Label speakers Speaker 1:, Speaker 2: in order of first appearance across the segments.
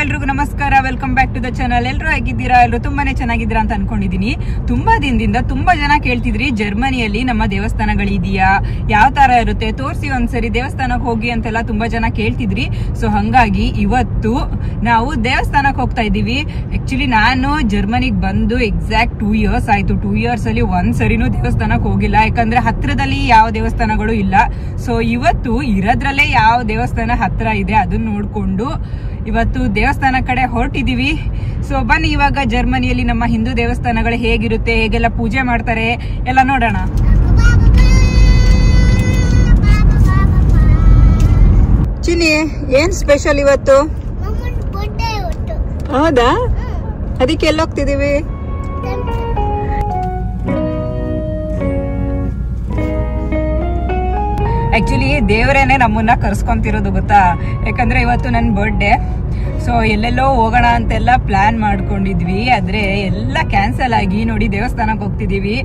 Speaker 1: ಎಲ್ರಿಗೂ ನಮಸ್ಕಾರ. Welcome back to the channel. ಎಲ್ಲರೂ ಹೇಗಿದ್ದೀರಾ? ಎಲ್ಲರೂ ತುಂಬಾನೇ ಚೆನ್ನಾಗಿದ್ದೀರಾ ಅಂತ ಅನ್ಕೊಂಡಿದೀನಿ. ತುಂಬಾ ದಿನದಿಂದ ತುಂಬಾ ಜನ ಕೇಳ್ತಿದ್ರಿ ಜರ್ಮನಿಯಲ್ಲಿ ನಮ್ಮ ದೇವಸ್ಥಾನಗಳಿದೆಯಾ, ಯಾವ ತರ ಇರುತ್ತೆ, ತೋರಿಸಿ ಒಂದ್ಸರಿ ದೇವಸ್ಥಾನಕ್ಕೆ ಹೋಗಿ ಅಂತೆಲ್ಲ ತುಂಬಾ ಜನ ಕೇಳ್ತಿದ್ರಿ. ಸೊ ಹಂಗಾಗಿ ಇವತ್ತು ನಾವು ದೇವಸ್ಥಾನಕ್ಕೆ ಹೋಗ್ತಾ ಇದೀವಿ. ಆಕ್ಚುಲಿ ನಾನು ಜರ್ಮನಿಗೆ ಬಂದು ಎಕ್ಸಾಕ್ಟ್ 2 years ಆಯ್ತು. 2 years ಅಲ್ಲಿ ಒಂದ್ಸರಿನೂ ದೇವಸ್ಥಾನಕ್ಕೆ ಹೋಗಿಲ್ಲ, ಯಾಕಂದ್ರೆ ಹತ್ರದಲ್ಲಿ ಯಾವ ದೇವಸ್ಥಾನಗಳು ಇಲ್ಲ. ಸೊ ಇವತ್ತು ಇರೋದ್ರಲ್ಲೇ ಯಾವ ದೇವಸ್ಥಾನ ಹತ್ರ ಇದೆ ಅದನ್ನ ನೋಡ್ಕೊಂಡು ಇವತ್ತು ದೇವಸ್ಥಾನ ಕಡೆ ಹೊರಟಿದೀವಿ. ಸೊ ಬನ್ನಿ ಇವಾಗ ಜರ್ಮನಿಯಲ್ಲಿ ನಮ್ಮ ಹಿಂದೂ ದೇವಸ್ಥಾನಗಳು ಹೇಗಿರುತ್ತೆ, ಹೇಗೆಲ್ಲ ಪೂಜೆ ಮಾಡ್ತಾರೆ ಎಲ್ಲ ನೋಡೋಣ. ಚಿನ್ನಿ, ಏನ್ ಸ್ಪೆಷಲ್ ಇವತ್ತು? ಹೌದಾ? ಅದಕ್ಕೆ ಎಲ್ಲ ಹೋಗ್ತಿದೀವಿ? ಆಕ್ಚುಲಿ ದೇವರೇನೆ ನಮ್ಮನ್ನ ಕರ್ಸ್ಕೊಂತಿರೋದು ಗೊತ್ತಾ, ಯಾಕಂದ್ರೆ ಇವತ್ತು ನನ್ನ ಬರ್ಡೇ. ಸೊ ಎಲ್ಲೆಲ್ಲೋ ಹೋಗೋಣ ಅಂತೆಲ್ಲ ಪ್ಲಾನ್ ಮಾಡ್ಕೊಂಡಿದ್ವಿ, ಆದ್ರೆ ಎಲ್ಲ ಕ್ಯಾನ್ಸಲ್ ಆಗಿ ನೋಡಿ ದೇವಸ್ಥಾನಕ್ಕೆ ಹೋಗ್ತಿದೀವಿ.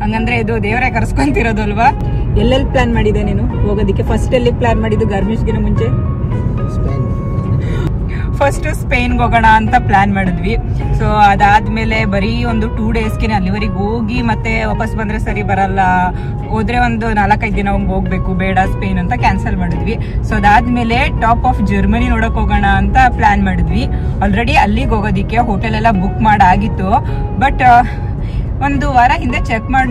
Speaker 1: ಹಂಗಂದ್ರೆ ಇದು ದೇವರೇ ಕರ್ಸ್ಕೊಂತಿರೋದು ಅಲ್ವಾ? ಎಲ್ಲೆಲ್ಲಿ ಪ್ಲಾನ್ ಮಾಡಿದೆ ನೀನು ಹೋಗೋದಿಕ್ಕೆ? ಫಸ್ಟ್ ಎಲ್ಲಿ ಪ್ಲಾನ್ ಮಾಡಿದ್ದು ಗಾರ್ಮಿಷ್ಗಿನ ಮುಂಚೆ? ಫಸ್ಟ್ ಸ್ಪೇನ್ಗೆ ಹೋಗೋಣ ಅಂತ ಪ್ಲಾನ್ ಮಾಡಿದ್ವಿ. ಸೊ ಅದಾದ್ಮೇಲೆ ಬರೀ ಒಂದು 2 daysಗೆ ಅಲ್ಲಿವರೆಗೆ ಹೋಗಿ ಮತ್ತೆ ವಾಪಸ್ ಬಂದ್ರೆ ಸರಿ ಬರಲ್ಲ, ಹೋದ್ರೆ ಒಂದು 4-5 ದಿನ ಹೋಗ್ಬೇಕು, ಬೇಡ ಸ್ಪೇನ್ ಅಂತ ಕ್ಯಾನ್ಸಲ್ ಮಾಡಿದ್ವಿ. ಸೊ ಅದಾದ್ಮೇಲೆ ಟಾಪ್ ಆಫ್ ಜರ್ಮನಿ ನೋಡಕ್ ಹೋಗೋಣ ಅಂತ ಪ್ಲಾನ್ ಮಾಡಿದ್ವಿ. ಆಲ್ರೆಡಿ ಅಲ್ಲಿಗೆ ಹೋಗೋದಿಕ್ಕೆ ಹೋಟೆಲ್ ಎಲ್ಲ ಬುಕ್ ಮಾಡಾಗಿತ್ತು. ಬಟ್ ಒಂದು ವಾರ ಹಿಂದೆ ಚೆಕ್ ಮಾಡಿ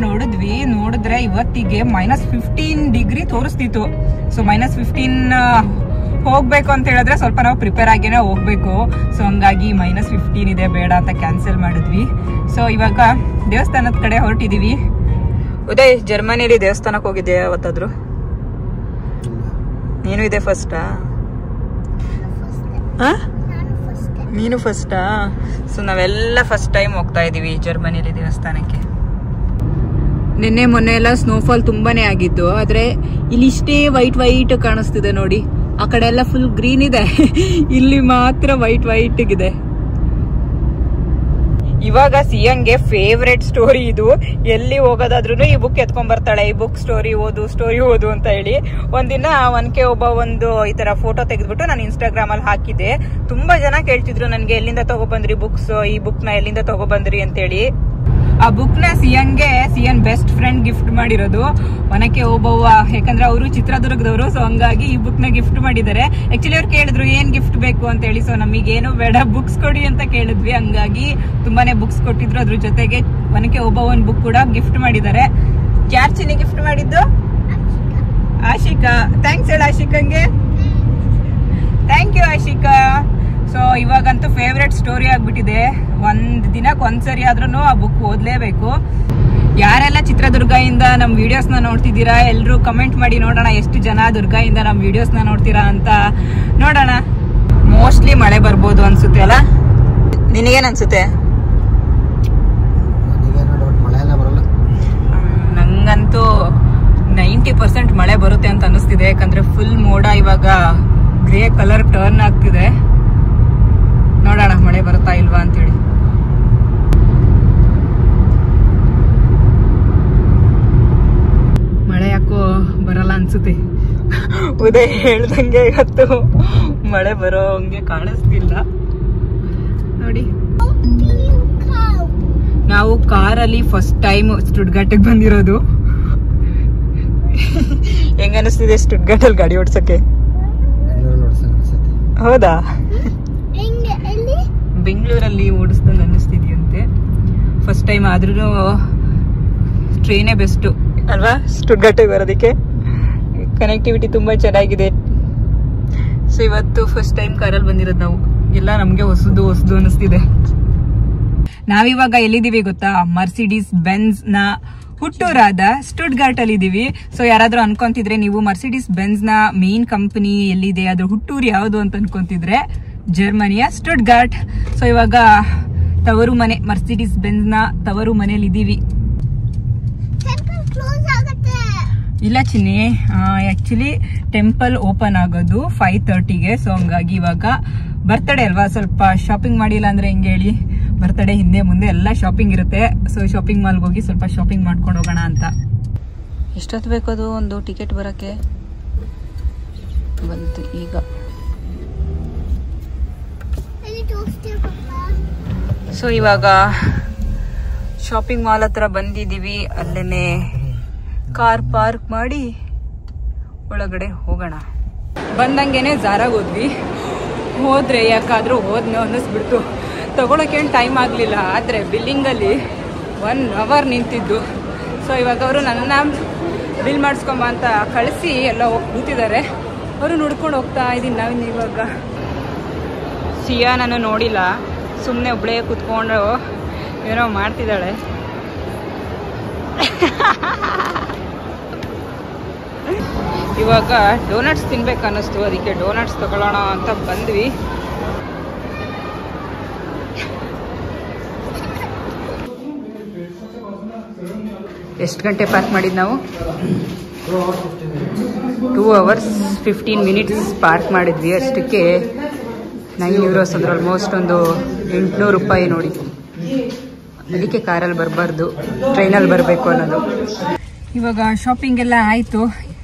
Speaker 1: ನೋಡಿದ್ರೆ ಇವತ್ತಿಗೆ -15 ಡಿಗ್ರಿ ತೋರಿಸ್ತಿತ್ತು. ಸೊ -15 ಹೋಗ್ಬೇಕು ಅಂತ ಹೇಳಿದ್ರೆ ಸ್ವಲ್ಪ ನಾವು ಪ್ರಿಪೇರ್ ಆಗೇನೆ ಹೋಗ್ಬೇಕು. ಸೊ ಹಂಗಾಗಿ -15 ಇದೆ, ಬೇಡ ಅಂತ ಕ್ಯಾನ್ಸಲ್ ಮಾಡಿದ್ವಿ. ಸೊ ಇವಾಗ ದೇವಸ್ಥಾನದ ಕಡೆ ಹೊರಟಿದೀವಿ. ಉದಯ್, ಜರ್ಮನಿಯಲ್ಲಿ ದೇವಸ್ಥಾನಕ್ಕೆ ಹೋಗಿದ್ಯಾ ಯಾವತ್ತಾದ್ರು? ನೀನು ಇದೆ ಫಸ್ಟಾ? ನೀನು ಫಸ್ಟಾ? ಸೊ ನಾವೆಲ್ಲ ಫಸ್ಟ್ ಟೈಮ್ ಹೋಗ್ತಾ ಇದೀವಿ ಜರ್ಮನಿಯಲ್ಲಿ ದೇವಸ್ಥಾನಕ್ಕೆ. ನಿನ್ನೆ ಮೊನ್ನೆ ಎಲ್ಲ ಸ್ನೋಫಾಲ್ ತುಂಬಾನೇ ಆಗಿತ್ತು, ಆದ್ರೆ ಇಲ್ಲಿ ಇಷ್ಟೇ ವೈಟ್ ಕಾಣಿಸ್ತಿದೆ ನೋಡಿ. ಆ ಕಡೆ ಎಲ್ಲ ಫುಲ್ ಗ್ರೀನ್ ಇದೆ, ಇಲ್ಲಿ ಮಾತ್ರ ವೈಟ್ ಇದೆ. ಇವಾಗ ಸಿಯಂಗೆ ಫೇವ್ರೆಟ್ ಸ್ಟೋರಿ ಇದು. ಎಲ್ಲಿ ಹೋಗೋದಾದ್ರೂ ಈ ಬುಕ್ ಎತ್ಕೊಂಡ್ ಬರ್ತಾಳೆ, ಈ ಬುಕ್ ಸ್ಟೋರಿ ಓದು ಅಂತ ಹೇಳಿ. ಒಂದಿನ ಒನ್ಕೆ ಒಂದು ಈ ತರ ಫೋಟೋ ತೆಗೆದ್ಬಿಟ್ಟು ನಾನು ಇನ್ಸ್ಟಾಗ್ರಾಮ್ ಅಲ್ಲಿ ಹಾಕಿದ್ದೆ. ತುಂಬಾ ಜನ ಕೇಳ್ತಿದ್ರು ನನ್ಗೆ, ಎಲ್ಲಿಂದ ತಗೊಬಂದ್ರಿ ಬುಕ್ಸ್, ಈ ಬುಕ್ ನ ಎಲ್ಲಿಂದ ತಗೊಬಂದ್ರಿ ಅಂತ ಹೇಳಿ. ಆ ಬುಕ್ ನ ಸಿಯನ್ ಬೆಸ್ಟ್ ಫ್ರೆಂಡ್ ಗಿಫ್ಟ್ ಮಾಡಿರೋದು. ಮನಕ್ಕೆ ಓಬವ್ವ, ಯಾಕಂದ್ರೆ ಅವರು ಚಿತ್ರದುರ್ಗದವರು. ಸೊ ಹಂಗಾಗಿ ಈ ಬುಕ್ ನ ಗಿಫ್ಟ್ ಮಾಡಿದ್ದಾರೆ. ಆಕ್ಚುಲಿ ಅವ್ರು ಕೇಳಿದ್ರು ಏನ್ ಗಿಫ್ಟ್ ಬೇಕು ಅಂತ ಹೇಳಿ. ಸೊ ನಮಗೇನು ಬೇಡ, ಬುಕ್ಸ್ ಕೊಡಿ ಅಂತ ಕೇಳಿದ್ವಿ. ಹಂಗಾಗಿ ತುಂಬಾನೇ ಬುಕ್ಸ್ ಕೊಟ್ಟಿದ್ರು. ಅದ್ರ ಜೊತೆಗೆ ಮನಕ್ಕೆ ಓಬವ್ವನ್ ಬುಕ್ ಕೂಡ ಗಿಫ್ಟ್ ಮಾಡಿದ್ದಾರೆ. ಯಾರ್ ಚಿನ್ನಿ ಗಿಫ್ಟ್ ಮಾಡಿದ್ದು? ಆಶಿಕಾ. ಥ್ಯಾಂಕ್ಸ್ ಹೇಳ ಆಶಿಕಂಗೆ. Thank you Ashika. ಸೊ ಇವಾಗಂತೂ ಫೇವ್ರೆಟ್ ಸ್ಟೋರಿ ಆಗ್ಬಿಟ್ಟಿದೆ. ದಿನಕ್ಕೆ ಒಂದ್ಸರಿ ಆದ್ರೂ ಆ ಬುಕ್ ಓದ್ಲೇಬೇಕು. ಯಾರೆಲ್ಲ ಚಿತ್ರದುರ್ಗ ಇಂದ ನಮ್ ವಿಡಿಯೋಸ್ ನ ನೋಡ್ತಿದ್ದೀರಾ ಎಲ್ರು ಕಮೆಂಟ್ ಮಾಡಿ ನೋಡೋಣ, ಎಷ್ಟು ಜನ ದುರ್ಗ ಇಂದ ನಮ್ ವಿಡಿಯೋಸ್ ನ ನೋಡ್ತೀರಾ ಅಂತ ನೋಡೋಣ. ಮೋಸ್ಟ್ಲಿ ಮಳೆ ಬರ್ಬೋದು ಅನ್ಸುತ್ತೆ ಅಲ್ಲ? ನಿನಗೇನ್ ಅನ್ಸುತ್ತೆ? ನಂಗಂತೂ 90% ಮಳೆ ಬರುತ್ತೆ ಅಂತ ಅನಿಸ್ತಿದೆ, ಯಾಕಂದ್ರೆ ಫುಲ್ ಮೋಡ ಇವಾಗ ಗ್ರೇ ಕಲರ್ ಟರ್ನ್ ಆಗ್ತಿದೆ. ನೋಡೋಣ ಮಳೆ ಬರುತ್ತಾ ಇಲ್ವಾ ಅಂತೇಳಿ. ಮಳೆ ಯಾಕೋ ಬರಲ್ಲ ಅನ್ಸುತ್ತೆ. ಉದಯ್ ಹೇಳ್ದಂಗೆ ಇವತ್ತು ಮಳೆ ಬರೋ ಹಂಗೆ ಕಾಣಿಸ್ತಿಲ್ಲ ನೋಡಿ. ನಾವು ಕಾರಲ್ಲಿ ಫಸ್ಟ್ ಟೈಮ್ ಸ್ಟುಟ್ಗಾರ್ಟ್ಗೆ ಬಂದಿರೋದು. ಹೆಂಗ ಅನಿಸ್ತಿದೆ ಸ್ಟುಟ್ಗಾರ್ಟ್ ಅಲ್ಲಿ ಗಾಡಿ ಓಡ್ಸಕ್ಕೆ? ಹೌದಾ? ಬೆಂಗಳೂರಲ್ಲಿ ಓಡಿಸ್ದಂಗೆ ಅನ್ನಿಸ್ತಿದ್ಯಂತೆ. ಫಸ್ಟ್ ಟೈಮ್ ಆದ್ರೂ ಟ್ರೈನೇ ಬೆಸ್ಟ್ ಅಲ್ವಾ ಸ್ಟುಟ್ಗಾರ್ಟಿಗೆ ಬರೋದಕ್ಕೆ? ಕನೆಕ್ಟಿವಿಟಿ ತುಂಬಾ ಚೆನ್ನಾಗಿದೆ. ಸೊ ಇವತ್ತು ಫಸ್ಟ್ ಟೈಮ್ ಕಾರಲ್ಲಿ ಬಂದಿರೋದು ನಾವು. ಎಲ್ಲ ನಮ್ಗೆ ಹೊಸದು ಅನ್ನಿಸ್ತಿದೆ. ನಾವಿವಾಗ ಎಲ್ಲಿದ್ದೀವಿ ಗೊತ್ತಾ? ಮರ್ಸಿಡೀಸ್ ಬೆನ್ಸ್ ನ ಹುಟ್ಟೂರಾದ ಸ್ಟುಟ್ಗಾರ್ಟ್ ಅಲ್ಲಿ ಇದೀವಿ. ಸೊ ಯಾರಾದ್ರೂ ಅನ್ಕೊಂತಿದ್ರೆ ನೀವು ಮರ್ಸಿಡೀಸ್ ಬೆನ್ಸ್ ನ ಮೇನ್ ಕಂಪನಿ ಎಲ್ಲಿದೆ, ಅದ್ರ ಹುಟ್ಟೂರು ಯಾವುದು ಅಂತ ಅನ್ಕೊಂತಿದ್ರೆ ಜರ್ಮನಿಯ ಸ್ಟುಟ್ಗಾರ್ಟ್. ಸೊ ಇವಾಗ ತವರು ಮನೆ, ಮರ್ಸಿಡೀಸ್ ಬೆನ್ಸ್ ನ ತವರು ಮನೆಯಲ್ಲಿ ಇದೀವಿ. ಇಲ್ಲ ಚಿನ್ನಿ, ಆಕ್ಚುಲಿ ಟೆಂಪಲ್ ಓಪನ್ ಆಗೋದು 5:30ಗೆ. ಸೊ ಹಂಗಾಗಿ ಇವಾಗ ಬರ್ತಡೇ ಅಲ್ವಾ, ಸ್ವಲ್ಪ ಶಾಪಿಂಗ್ ಮಾಡಿಲ್ಲ ಅಂದ್ರೆ ಹೆಂಗೆ ಹೇಳಿ? ಬರ್ತಡೇ ಹಿಂದೆ ಮುಂದೆ ಎಲ್ಲ ಶಾಪಿಂಗ್ ಇರುತ್ತೆ. ಸೊ ಶಾಪಿಂಗ್ ಮಾಲ್ಗೆ ಹೋಗಿ ಸ್ವಲ್ಪ ಶಾಪಿಂಗ್ ಮಾಡ್ಕೊಂಡು ಹೋಗೋಣ ಅಂತ. ಎಷ್ಟೊತ್ತು ಬೇಕದು ಒಂದು ಟಿಕೆಟ್ ಬರೋಕ್ಕೆ? ಬಂತು ಈಗ. ಸೊ ಇವಾಗ ಶಾಪಿಂಗ್ ಮಾಲ್ ಹತ್ರ ಬಂದಿದ್ದೀವಿ. ಅಲ್ಲೇನೆ ಕಾರ್ ಪಾರ್ಕ್ ಮಾಡಿ ಒಳಗಡೆ ಹೋಗೋಣ. ಬಂದಂಗೆನೆ ಝಾರಾಗ್ ಹೋದ್ರೆ ಯಾಕಾದ್ರೂ ಹೋದ್ನೋ ಅನ್ನಿಸ್ಬಿಡ್ತು. ತಗೊಳಕ್ಕೇನು ಟೈಮ್ ಆಗಲಿಲ್ಲ, ಆದರೆ ಬಿಲ್ಲಿಂಗಲ್ಲಿ 1 hour ನಿಂತಿದ್ದು. ಸೊ ಇವಾಗ ಅವರು ನನ್ನ ಬಿಲ್ ಮಾಡಿಸ್ಕೊಂಬ ಅಂತ ಕಳಿಸಿ ಎಲ್ಲ ಹೋಗಿ ಕೂತಿದ್ದಾರೆ. ಅವರು ನೋಡ್ಕೊಂಡು ಹೋಗ್ತಾ ಇದ್ದೀನಿ. ನಾವಿನ್ನು ಇವಾಗ ಸಿಯಾ ನಾನು ನೋಡಿಲ್ಲ, ಸುಮ್ಮನೆ ಒಬ್ಬಳೇ ಕೂತ್ಕೊಂಡು ಏನೋ ಮಾಡ್ತಿದ್ದಾಳೆ. ಇವಾಗ ಡೋನಟ್ಸ್ ತಿನ್ಬೇಕು ಅನ್ನಿಸ್ತು, ಅದಕ್ಕೆ ಡೋನಟ್ಸ್ ತಗೊಳ್ಳೋಣ ಅಂತ ಬಂದ್ವಿ. ಎಷ್ಟು ಗಂಟೆ ಪಾರ್ಕ್ ಮಾಡಿದ್ದು ನಾವು? 2 hours 15 minutes ಪಾರ್ಕ್ ಮಾಡಿದ್ವಿ. ಅಷ್ಟಕ್ಕೆ €9 ಅಂದ್ರೆ ಆಲ್ಮೋಸ್ಟ್ ಒಂದು 800 ರೂಪಾಯಿ ನೋಡಿ. ಅದಕ್ಕೆ ಕಾರಲ್ಲಿ ಬರಬಾರ್ದು, ಟ್ರೈನಲ್ಲಿ ಬರಬೇಕು ಅನ್ನೋದು. ಇವಾಗ ಶಾಪಿಂಗ್ ಎಲ್ಲ ಆಯಿತು.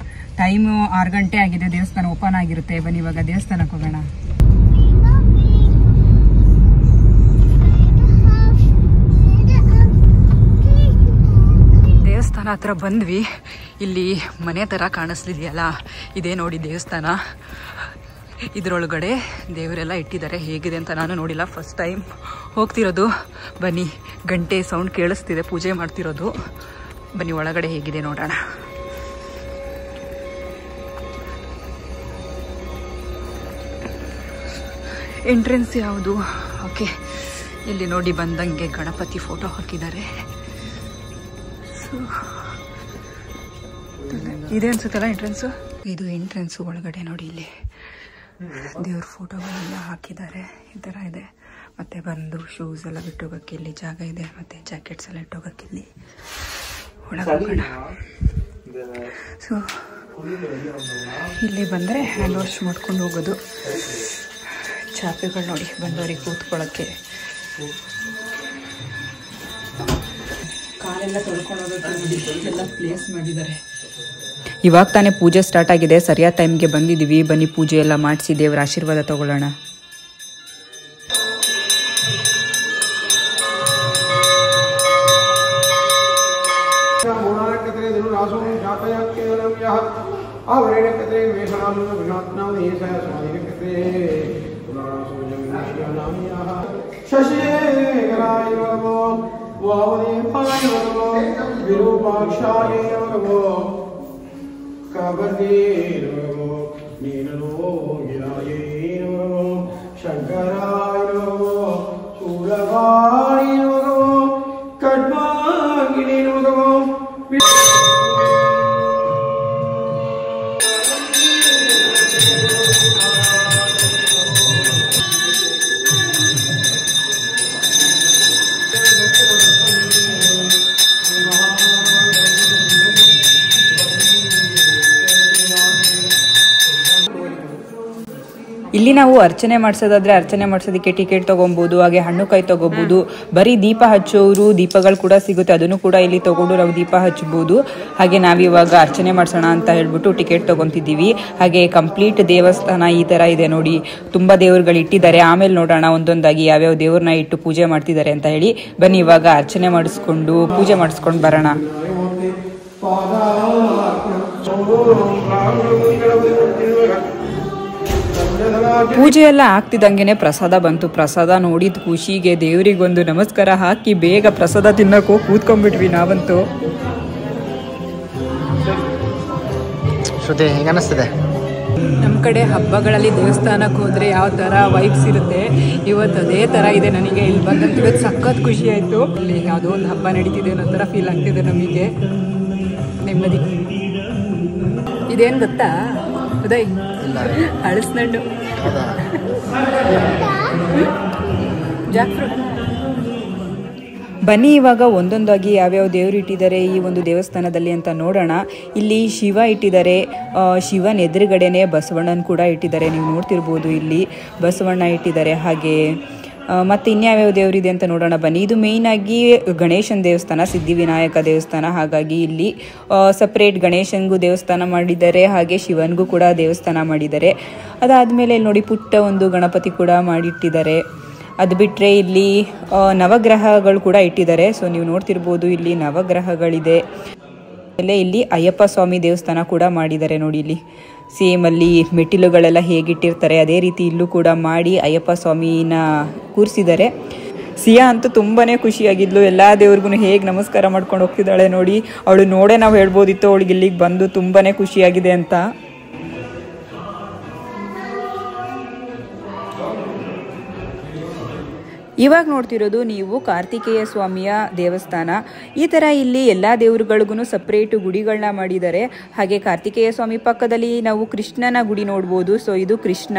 Speaker 1: ಟೈಮು 6 ಗಂಟೆ ಆಗಿದೆ. ದೇವಸ್ಥಾನ ಓಪನ್ ಆಗಿರುತ್ತೆ. ಬನ್ನಿ ಇವಾಗ ದೇವಸ್ಥಾನಕ್ಕೆ ಹೋಗೋಣ. ದೇವಸ್ಥಾನ ಹತ್ರ ಬಂದ್ವಿ. ಇಲ್ಲಿ ಮನೆ ಥರ ಕಾಣಿಸ್ಲಿದೆಯಲ್ಲ, ಇದೇ ನೋಡಿ ದೇವಸ್ಥಾನ. ಇದರೊಳಗಡೆ ದೇವರೆಲ್ಲ ಇಟ್ಟಿದ್ದಾರೆ. ಹೇಗಿದೆ ಅಂತ ನಾನು ನೋಡಿಲ್ಲ, ಫಸ್ಟ್ ಟೈಮ್ ಹೋಗ್ತಿರೋದು. ಬನ್ನಿ, ಗಂಟೆ ಸೌಂಡ್ ಕೇಳಿಸ್ತಿದೆ, ಪೂಜೆ ಮಾಡ್ತಿರೋದು. ಬನ್ನಿ ಒಳಗಡೆ ಹೇಗಿದೆ ನೋಡೋಣ. ಎಂಟ್ರೆನ್ಸ್ ಯಾವುದು? ಓಕೆ, ಇಲ್ಲಿ ನೋಡಿ ಬಂದಂಗೆ ಗಣಪತಿ ಫೋಟೋ ಹಾಕಿದ್ದಾರೆ. ಇದೆ ಅನ್ಸುತ್ತಲ್ಲ ಎಂಟ್ರೆನ್ಸು. ಇದು ಎಂಟ್ರೆನ್ಸು. ಒಳಗಡೆ ನೋಡಿ ಇಲ್ಲಿ ದೇವ್ರ ಫೋಟೋಗಳೆಲ್ಲ ಹಾಕಿದ್ದಾರೆ. ಈ ಥರ ಇದೆ. ಮತ್ತೆ ಬಂದು ಶೂಸ್ ಎಲ್ಲ ಬಿಟ್ಟೋಗಕ್ಕೆ ಇಲ್ಲಿ ಜಾಗ ಇದೆ. ಮತ್ತೆ ಜಾಕೆಟ್ಸ್ ಎಲ್ಲ ಇಟ್ಟೋಗಕ್ಕೆ ಇಲ್ಲಿ ಒಳಗೋಗೋಣ. ಸೊ ಇಲ್ಲಿ ಬಂದರೆ ಹ್ಯಾಂಡ್ ವಾಶ್ ಮಾಡ್ಕೊಂಡು ಹೋಗೋದು. ಚಾಪೆಗಳು ನೋಡಿ ಬಂದವರಿಗೆ ಕೂತ್ಕೊಳ್ಳೋಕ್ಕೆ. ಕಾಲೆಲ್ಲ ತೊಳ್ಕೊಂಡು ಹೋಗೋಕ್ಕೆ ಎಲ್ಲ ಪ್ಲೇಸ್ ಮಾಡಿದ್ದಾರೆ. ಇವಾಗ ತಾನೇ ಪೂಜೆ ಸ್ಟಾರ್ಟ್ ಆಗಿದೆ. ಸರಿಯಾದ ಟೈಮ್ಗೆ ಬಂದಿದ್ದೀವಿ. ಬನ್ನಿ ಪೂಜೆ ಎಲ್ಲ ಮಾಡಿಸಿ ದೇವರ ಆಶೀರ್ವಾದ ತಗೊಳ್ಳೋಣ. ಇಲ್ಲಿ ನಾವು ಅರ್ಚನೆ ಮಾಡಿಸೋದಾದ್ರೆ ಅರ್ಚನೆ ಮಾಡಿಸೋದಕ್ಕೆ ಟಿಕೆಟ್ ತಗೊಬಹುದು. ಹಾಗೆ ಹಣ್ಣು ಕಾಯಿ ತಗೋಬಹುದು. ಬರೀ ದೀಪ ಹಚ್ಚೋರು ದೀಪಗಳು ಕೂಡ ಸಿಗುತ್ತೆ, ಅದನ್ನು ಕೂಡ ಇಲ್ಲಿ ತಗೊಂಡು ನಾವು ದೀಪ ಹಚ್ಚಬಹುದು. ಹಾಗೆ ನಾವಿವಾಗ ಅರ್ಚನೆ ಮಾಡಿಸೋಣ ಅಂತ ಹೇಳ್ಬಿಟ್ಟು ಟಿಕೆಟ್ ತಗೊಂತಿದ್ದೀವಿ. ಹಾಗೆ ಕಂಪ್ಲೀಟ್ ದೇವಸ್ಥಾನ ಈ ತರ ಇದೆ ನೋಡಿ. ತುಂಬಾ ದೇವರುಗಳು ಇಟ್ಟಿದ್ದಾರೆ. ಆಮೇಲೆ ನೋಡೋಣ ಒಂದೊಂದಾಗಿ ಯಾವ್ಯಾವ ದೇವ್ರನ್ನ ಇಟ್ಟು ಪೂಜೆ ಮಾಡ್ತಿದ್ದಾರೆ ಅಂತ ಹೇಳಿ. ಬನ್ನಿ ಇವಾಗ ಅರ್ಚನೆ ಮಾಡಿಸ್ಕೊಂಡು ಪೂಜೆ ಮಾಡಿಸ್ಕೊಂಡು ಬರೋಣ. ಪೂಜೆ ಎಲ್ಲ ಆಗ್ತಿದ್ದಂಗೆನೆ ಪ್ರಸಾದ ಬಂತು. ಪ್ರಸಾದ ನೋಡಿದ ಖುಷಿಗೆ ದೇವರಿಗೊಂದು ನಮಸ್ಕಾರ ಹಾಕಿ ಬೇಗ ಪ್ರಸಾದ ತಿನ್ನಕ್ಕೋ ಕೂತ್ಕೊಂಡ್ಬಿಟ್ವಿ ನಾವಂತೂ.
Speaker 2: ಶ್ರುತಿ ಹೇಗೆ ಅನಿಸ್ತಿದೆ?
Speaker 1: ನಮ್ಮ ಕಡೆ ಹಬ್ಬಗಳಲ್ಲಿ ದೇವಸ್ಥಾನಕ್ಕೆ ಹೋದರೆ ಯಾವ ಥರ ವೈಬ್ಸ್ ಇರುತ್ತೆ, ಇವತ್ತು ಅದೇ ಥರ ಇದೆ ನನಗೆ. ಇಲ್ಲಿ ಬಂದಂತ ಇವತ್ತು ಸಖತ್ ಖುಷಿ ಆಯಿತು. ಇಲ್ಲಿ ಯಾವುದೋ ಒಂದು ಹಬ್ಬ ನಡೀತಿದೆ ಅನ್ನೋ ಥರ ಫೀಲ್ ಆಗ್ತಿದೆ ನಮಗೆ. ನೆಮ್ಮದಿ. ಇದೇನು ಗೊತ್ತಾ ಉದಯ್? ಹಳಸ್ನಣ್ಣು, ಜಾಕ್ಫ್ರೂಟ್. ಬನ್ನಿ ಇವಾಗ ಒಂದೊಂದಾಗಿ ಯಾವ್ಯಾವ ದೇವರು ಇಟ್ಟಿದ್ದಾರೆ ಈ ಒಂದು ದೇವಸ್ಥಾನದಲ್ಲಿ ಅಂತ ನೋಡೋಣ. ಇಲ್ಲಿ ಶಿವ ಇಟ್ಟಿದ್ದಾರೆ. ಶಿವನ ಎದುರುಗಡೆನೆ ಬಸವಣ್ಣನ ಕೂಡ ಇಟ್ಟಿದ್ದಾರೆ. ನೀವು ನೋಡ್ತಿರ್ಬೋದು ಇಲ್ಲಿ ಬಸವಣ್ಣ ಇಟ್ಟಿದ್ದಾರೆ. ಹಾಗೆ ಮತ್ತು ಇನ್ಯಾವ್ಯಾವ ದೇವರಿದೆ ಅಂತ ನೋಡೋಣ ಬನ್ನಿ. ಇದು ಮೇಯ್ನ್ ಆಗಿ ಗಣೇಶನ ದೇವಸ್ಥಾನ, ಸಿದ್ಧಿವಿನಾಯಕ ದೇವಸ್ಥಾನ. ಹಾಗಾಗಿ ಇಲ್ಲಿ ಸಪ್ರೇಟ್ ಗಣೇಶನಿಗೂ ದೇವಸ್ಥಾನ ಮಾಡಿದ್ದಾರೆ, ಹಾಗೆ ಶಿವನಿಗೂ ಕೂಡ ದೇವಸ್ಥಾನ ಮಾಡಿದ್ದಾರೆ. ಅದಾದಮೇಲೆ ಇಲ್ಲಿ ನೋಡಿ ಪುಟ್ಟ ಒಂದು ಗಣಪತಿ ಕೂಡ ಮಾಡಿಟ್ಟಿದ್ದಾರೆ. ಅದು ಬಿಟ್ಟರೆ ಇಲ್ಲಿ ನವಗ್ರಹಗಳು ಕೂಡ ಇಟ್ಟಿದ್ದಾರೆ. ಸೊ ನೀವು ನೋಡ್ತಿರ್ಬೋದು ಇಲ್ಲಿ ನವಗ್ರಹಗಳಿದೆ. ಆಮೇಲೆ ಇಲ್ಲಿ ಅಯ್ಯಪ್ಪ ಸ್ವಾಮಿ ದೇವಸ್ಥಾನ ಕೂಡ ಮಾಡಿದ್ದಾರೆ ನೋಡಿ. ಇಲ್ಲಿ ಸೇಮ್ ಅಲ್ಲಿ ಮೆಟ್ಟಿಲುಗಳೆಲ್ಲ ಹೇಗಿಟ್ಟಿರ್ತಾರೆ ಅದೇ ರೀತಿ ಇಲ್ಲೂ ಕೂಡ ಮಾಡಿ ಅಯ್ಯಪ್ಪ ಸ್ವಾಮಿನ ಕೂರಿಸಿದ್ದಾರೆ. ಸಿಯಾ ಅಂತೂ ತುಂಬಾನೇ ಖುಷಿಯಾಗಿದ್ಲು. ಎಲ್ಲ ದೇವ್ರಿಗೂ ಹೇಗೆ ನಮಸ್ಕಾರ ಮಾಡ್ಕೊಂಡು ಹೋಗ್ತಿದ್ದಾಳೆ ನೋಡಿ. ಅವಳು ನೋಡೇ ನಾವು ಹೇಳ್ಬೋದಿತ್ತು ಅವಳಿಗೆ ಇಲ್ಲಿಗೆ ಬಂದು ತುಂಬಾನೇ ಖುಷಿಯಾಗಿದೆ ಅಂತ. ಇವಾಗ ನೋಡ್ತಿರೋದು ನೀವು ಕಾರ್ತಿಕೇಯ ಸ್ವಾಮಿಯ ದೇವಸ್ಥಾನ. ಈ ಥರ ಇಲ್ಲಿ ಎಲ್ಲ ದೇವರುಗಳಿಗೂ ಸಪ್ರೇಟು ಗುಡಿಗಳನ್ನ ಮಾಡಿದ್ದಾರೆ. ಹಾಗೆ ಕಾರ್ತಿಕೇಯ ಸ್ವಾಮಿ ಪಕ್ಕದಲ್ಲಿ ನಾವು ಕೃಷ್ಣನ ಗುಡಿ ನೋಡ್ಬೋದು. ಸೊ ಇದು ಕೃಷ್ಣ.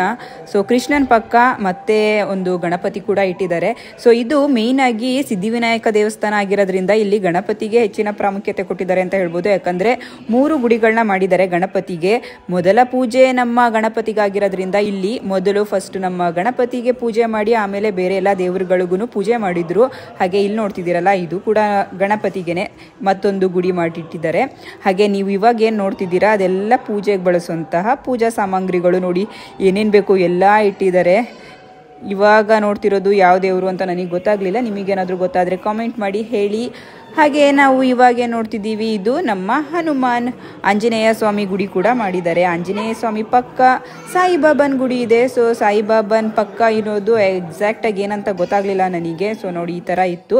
Speaker 1: ಸೊ ಕೃಷ್ಣನ ಪಕ್ಕ ಮತ್ತೆ ಒಂದು ಗಣಪತಿ ಕೂಡ ಇಟ್ಟಿದ್ದಾರೆ. ಸೊ ಇದು ಮೇಯ್ನ್ ಆಗಿ ಸಿದ್ಧಿವಿನಾಯಕ ದೇವಸ್ಥಾನ ಆಗಿರೋದ್ರಿಂದ ಇಲ್ಲಿ ಗಣಪತಿಗೆ ಹೆಚ್ಚಿನ ಪ್ರಾಮುಖ್ಯತೆ ಕೊಟ್ಟಿದ್ದಾರೆ ಅಂತ ಹೇಳ್ಬೋದು. ಯಾಕಂದರೆ 3 ಗುಡಿಗಳನ್ನ ಮಾಡಿದ್ದಾರೆ ಗಣಪತಿಗೆ. ಮೊದಲ ಪೂಜೆ ನಮ್ಮ ಗಣಪತಿಗಾಗಿರೋದ್ರಿಂದ ಇಲ್ಲಿ ಮೊದಲು ಫಸ್ಟ್ ನಮ್ಮ ಗಣಪತಿಗೆ ಪೂಜೆ ಮಾಡಿ ಆಮೇಲೆ ಬೇರೆ ಎಲ್ಲ ದೇವರು ಪೂಜೆ ಮಾಡಿದ್ರು. ಹಾಗೆ ಇಲ್ಲಿ ನೋಡ್ತಿದ್ದೀರಲ್ಲ ಇದು ಕೂಡ ಗಣಪತಿಗೆನೆ ಮತ್ತೊಂದು ಗುಡಿ ಮಾಡಿಟ್ಟಿದ್ದಾರೆ. ಹಾಗೆ ನೀವು ಇವಾಗ ಏನ್ ನೋಡ್ತಿದ್ದೀರಾ ಅದೆಲ್ಲ ಪೂಜೆಗೆ ಬಳಸುವಂತಹ ಪೂಜಾ ಸಾಮಗ್ರಿಗಳು ನೋಡಿ. ಏನೇನ್ ಬೇಕು ಎಲ್ಲ ಇಟ್ಟಿದ್ದಾರೆ. ಇವಾಗ ನೋಡ್ತಿರೋದು ಯಾವ ದೇವರು ಅಂತ ನನಗೆ ಗೊತ್ತಾಗ್ಲಿಲ್ಲ. ನಿಮಗೇನಾದ್ರೂ ಗೊತ್ತಾದ್ರೆ ಕಾಮೆಂಟ್ ಮಾಡಿ ಹೇಳಿ. ಹಾಗೆ ನಾವು ಇವಾಗ ನೋಡ್ತಿದ್ದೀವಿ ಇದು ನಮ್ಮ ಹನುಮಾನ್ ಆಂಜನೇಯ ಸ್ವಾಮಿ ಗುಡಿ ಕೂಡ ಮಾಡಿದ್ದಾರೆ. ಆಂಜನೇಯ ಸ್ವಾಮಿ ಪಕ್ಕ ಸಾಯಿಬಾಬಾನ್ ಗುಡಿ ಇದೆ. ಸೊ ಸಾಯಿಬಾಬಾನ್ ಪಕ್ಕ ಇರೋದು ಎಕ್ಸಾಕ್ಟ್ ಆಗಿ ಏನಂತ ಗೊತ್ತಾಗ್ಲಿಲ್ಲ ನನಗೆ. ಸೊ ನೋಡಿ ಈ ತರ ಇತ್ತು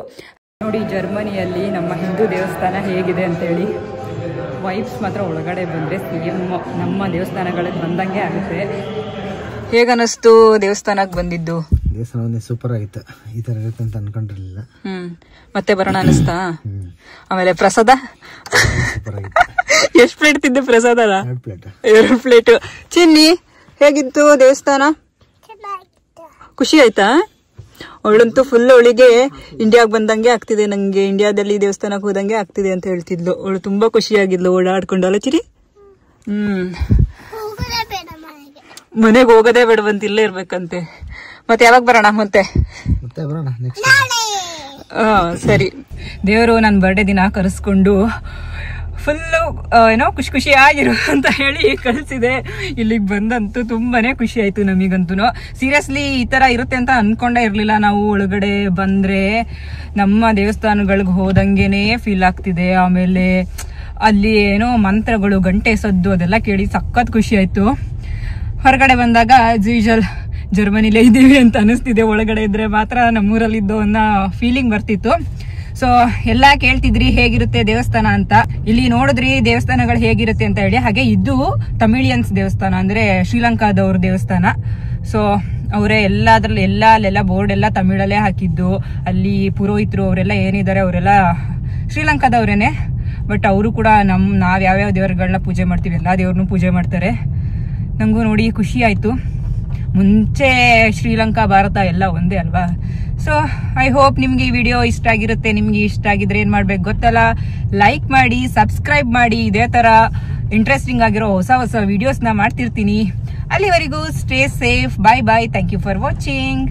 Speaker 1: ನೋಡಿ. ಜರ್ಮನಿಯಲ್ಲಿ ನಮ್ಮ ಹಿಂದೂ ದೇವಸ್ಥಾನ ಹೇಗಿದೆ ಅಂತೇಳಿ ವೈಬ್ಸ್ ಮಾತ್ರ ಒಳಗಡೆ ಬಂದ್ರೆ ಸೇಮ್ ನಮ್ಮ ದೇವಸ್ಥಾನಗಳಿಗೆ ಬಂದಂಗೆ ಆಗುತ್ತೆ. ಹೇಗನ್ನಿಸ್ತು ದೇವಸ್ಥಾನಕ್ಕೆ ಬಂದಿದ್ದು?
Speaker 2: ದೇವಸ್ಥಾನ ಸೂಪರ್ ಆಗಿತ್ತು. ಈ ತರ ಇರುತ್ತೆ ಅಂತ ಅನ್ಕೊಂಡಿರ್ಲಿಲ್ಲ.
Speaker 1: ಮತ್ತೆ ಬರೋಣ ಅನಿಸ್ತಾ? ಆಮೇಲೆ ಪ್ರಸಾದ ಎಷ್ಟು ಪ್ಲೇಟ್ ತಿಂದೆ ಪ್ರಸಾದ? 2 ಪ್ಲೇಟ್. ಚಿನ್ನಿ ಹೇಗಿತ್ತು ದೇವಸ್ಥಾನ? ಖುಷಿ ಆಯ್ತಾ? ಅವಳಂತೂ ಫುಲ್ ಅವಳಿಗೆ ಇಂಡಿಯಾಗ್ ಬಂದಂಗೆ ಆಗ್ತಿದೆ, ನಂಗೆ ಇಂಡಿಯಾದಲ್ಲಿ ದೇವಸ್ಥಾನಕ್ಕೆ ಹೋದಂಗೆ ಆಗ್ತಿದೆ ಅಂತ ಹೇಳ್ತಿದ್ಲು. ಅವಳು ತುಂಬಾ ಖುಷಿಯಾಗಿದ್ಲು ಓಡಾಡ್ಕೊಂಡಲ್ಲ ಚಿರಿ. ಮನೆಗೆ ಹೋಗೋದೇ ಬೇಡವಂತ ಇಲ್ಲೇ ಇರ್ಬೇಕಂತೆ. ಮತ್ತೆ ಯಾವಾಗ ಬರೋಣ? ಮತ್ತೆ
Speaker 2: ಬರೋಣ
Speaker 1: ಸರಿ. ದೇವರು ನನ್ನ ಬರ್ಡೇ ದಿನ ಕರೆಸ್ಕೊಂಡು ಫುಲ್ಲು ಏನೋ ಖುಷಿಯಾಗಿರು ಅಂತ ಹೇಳಿ ಕಳಿಸಿದೆ. ಇಲ್ಲಿಗೆ ಬಂದಂತೂ ತುಂಬಾನೇ ಖುಷಿ ಆಯ್ತು ನಮಗಂತೂ. ಸೀರಿಯಸ್ಲಿ ಈ ತರ ಇರುತ್ತೆ ಅಂತ ಅನ್ಕೊಂಡೇ ಇರ್ಲಿಲ್ಲ. ನಾವು ಒಳಗಡೆ ಬಂದ್ರೆ ನಮ್ಮ ದೇವಸ್ಥಾನಗಳಿಗೆ ಹೋದಂಗೆನೆ ಫೀಲ್ ಆಗ್ತಿದೆ. ಆಮೇಲೆ ಅಲ್ಲಿ ಏನೋ ಮಂತ್ರಗಳು, ಗಂಟೆ ಸದ್ದು ಅದೆಲ್ಲ ಕೇಳಿ ಸಖತ್ ಖುಷಿ ಆಯ್ತು. ಹೊರಗಡೆ ಬಂದಾಗ ಆಸ್ ಯೂಶುವಲ್ ಜರ್ಮನಿಲೇ ಇದ್ದೀವಿ ಅಂತ ಅನಿಸ್ತಿದೆ. ಒಳಗಡೆ ಇದ್ರೆ ಮಾತ್ರ ನಮ್ಮೂರಲ್ಲಿದ್ದು ಅನ್ನೋ ಫೀಲಿಂಗ್ ಬರ್ತಿತ್ತು. ಸೊ ಎಲ್ಲ ಕೇಳ್ತಿದ್ರಿ ಹೇಗಿರುತ್ತೆ ದೇವಸ್ಥಾನ ಅಂತ. ಇಲ್ಲಿ ನೋಡಿದ್ರಿ ದೇವಸ್ಥಾನಗಳು ಹೇಗಿರುತ್ತೆ ಅಂತ ಹೇಳಿ. ಹಾಗೆ ಇದು ತಮಿಳಿಯನ್ಸ್ ದೇವಸ್ಥಾನ, ಅಂದ್ರೆ ಶ್ರೀಲಂಕಾದವ್ರ ದೇವಸ್ಥಾನ. ಸೊ ಅವರೇ ಅಲ್ಲೆಲ್ಲ ಬೋರ್ಡ್ ಎಲ್ಲ ತಮಿಳಲ್ಲೇ ಹಾಕಿದ್ದು. ಅಲ್ಲಿ ಪುರೋಹಿತರು ಅವರೆಲ್ಲ ಏನಿದ್ದಾರೆ ಅವರೆಲ್ಲ ಶ್ರೀಲಂಕಾದವ್ರೇನೆ. ಬಟ್ ಅವರು ಕೂಡ ನಾವ್ ಯಾವ್ಯಾವ ದೇವರುಗಳನ್ನ ಪೂಜೆ ಮಾಡ್ತೀವಿ ಎಲ್ಲಾ ದೇವ್ರನ್ನೂ ಪೂಜೆ ಮಾಡ್ತಾರೆ. ನಂಗೂ ನೋಡಿ ಖುಷಿ ಆಯ್ತು. ಮುಂಚೆ ಶ್ರೀಲಂಕಾ ಭಾರತ ಎಲ್ಲ ಒಂದೇ ಅಲ್ವಾ. ಸೊ ಐ ಹೋಪ್ ನಿಮ್ಗೆ ಈ ವಿಡಿಯೋ ಇಷ್ಟ ಆಗಿರುತ್ತೆ. ನಿಮ್ಗೆ ಇಷ್ಟ ಆಗಿದ್ರೆ ಏನ್ ಮಾಡ್ಬೇಕು ಗೊತ್ತಲ್ಲ, ಲೈಕ್ ಮಾಡಿ, ಸಬ್ಸ್ಕ್ರೈಬ್ ಮಾಡಿ. ಇದೇ ತರ ಇಂಟ್ರೆಸ್ಟಿಂಗ್ ಆಗಿರೋ ಹೊಸ ವಿಡಿಯೋಸ್ನ ಮಾಡ್ತಿರ್ತೀನಿ. ಅಲ್ಲಿವರೆಗೂ stay safe. Bye bye. Thank you for watching.